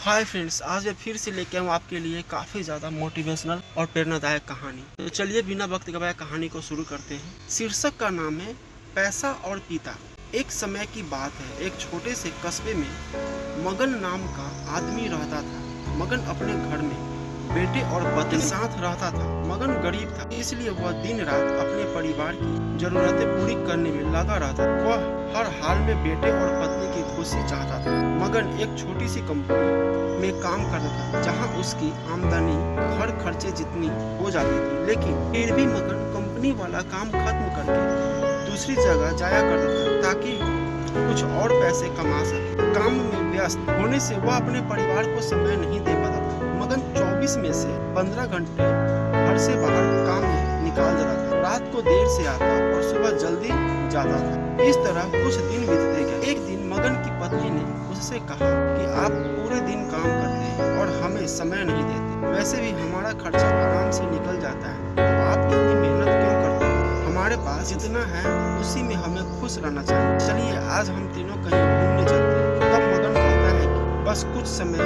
Hi friends, आज मैं फिर से लेके आऊँ आपके लिए काफ़ी ज़्यादा मोटिवेशनल और प्रेरणादायक कहानी। तो चलिए बिना वक्त गवाए कहानी को शुरू करते हैं। शीर्षक का नाम है पैसा और पिता। एक समय की बात है, एक छोटे से कस्बे में मगन नाम का आदमी रहता था। मगन अपने घर में बेटे और पत्नी के साथ रहता था। मगन गरीब था, इसलिए वह दिन रात अपने परिवार की जरूरतें पूरी करने में लगा रहता था। वह हर हाल में बेटे और पत्नी की खुशी चाहता था। मगन एक छोटी सी कंपनी में काम करता था, जहां उसकी आमदनी घर खर्चे जितनी हो जाती थी, लेकिन फिर भी मगन कंपनी वाला काम खत्म करके दूसरी जगह जाया करता था ताकि कुछ और पैसे कमा सके। काम में व्यस्त होने से वह अपने परिवार को समय नहीं दे पाता था। मगन 24 में से 15 घंटे घर से बाहर काम में निकाल देता था। रात को देर से आता और सुबह जल्दी जाता था। इस तरह कुछ दिन बीतते गए। एक दिन मगन की पत्नी ने उससे कहा कि आप पूरे दिन काम करते हैं और हमें समय नहीं देते। वैसे भी हमारा खर्चा आराम से निकल जाता है, तो आप इतनी मेहनत क्यों करते हैं? हमारे पास जितना है उसी में हमें खुश रहना चाहिए। चलिए आज हम तीनों कहीं घूमने चलते हैं। तब मगन कहता है कि बस कुछ समय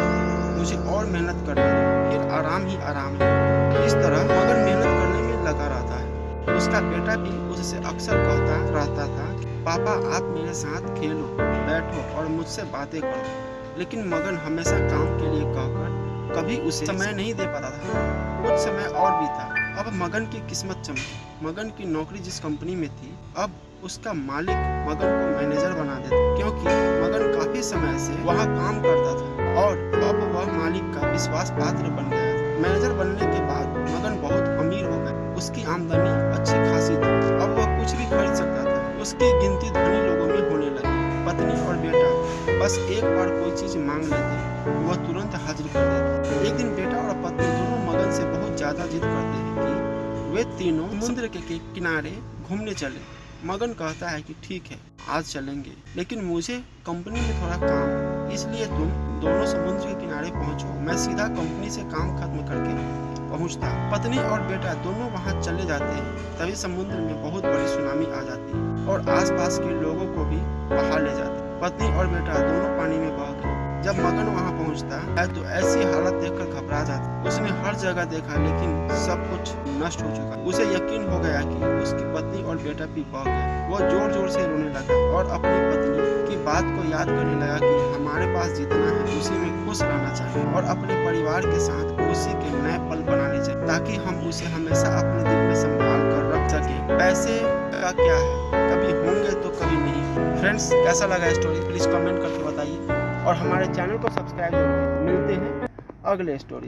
मुझे और मेहनत करने दो, फिर आराम ही आराम है। इस तरह मगन मेहनत करने में लगा रहता है। उसका बेटा भी उससे अक्सर कहता रहता था, पापा आप मेरे साथ खेलो, बैठो और मुझसे बातें करो। लेकिन मगन हमेशा काम के लिए कहकर कभी उसे समय नहीं दे पाता था। कुछ समय और बीता। अब मगन की किस्मत चमकी। मगन की नौकरी जिस कंपनी में थी, अब उसका मालिक मगन को मैनेजर बना देता, क्योंकि मगन काफी समय से वहाँ काम करता था और अब वह मालिक का विश्वास पात्र बन गया था। मैनेजर बनने के बाद मगन बहुत अमीर हो गया। उसकी आमदनी अच्छी खासी थी। अब वह कुछ भी खरीद सकता था। उसकी गिनती धनी लोगों में होने लगी। पत्नी और बेटा बस एक बार कोई चीज मांग लेते, वह तुरंत हाजिर कर देता। एक दिन बेटा और पत्नी दोनों मगन से बहुत ज्यादा जिद करते हैं कि वे तीनों समुद्र के किनारे घूमने चले। मगन कहता है कि ठीक है, आज चलेंगे, लेकिन मुझे कंपनी में थोड़ा काम है, इसलिए तुम दोनों समुद्र के किनारे पहुंचो, मैं सीधा कंपनी से काम खत्म करके पहुंचता। पत्नी और बेटा दोनों वहां चले जाते हैं। तभी समुद्र में बहुत बड़ी सुनामी आ जाती है और आसपास के लोगों को भी बहा ले जाती है। पत्नी और बेटा दोनों पानी में बह गए। जब मगन वहां पहुंचता है तो ऐसी हालत देखकर घबरा जाता। उसने हर जगह देखा, लेकिन सब कुछ नष्ट हो चुका। उसे यकीन हो गया कि उसकी पत्नी और बेटा भी बह गए। वह जोर जोर से रोने लगा और अपनी पत्नी की बात को याद करने लगा कि हमारे पास जितना है उसी में खुश रहना चाहिए और अपने परिवार के साथ खुशी के नए पल बनाने चाहिए, ताकि हम उसे हमेशा अपने दिल में संभाल कर रख सके। पैसे का क्या है, कभी होंगे तो कभी नहीं। फ्रेंड्स, कैसा लगा स्टोरी प्लीज कमेंट करके बताइए और हमारे चैनल को सब्सक्राइब जरूर। मिलते हैं अगले स्टोरी।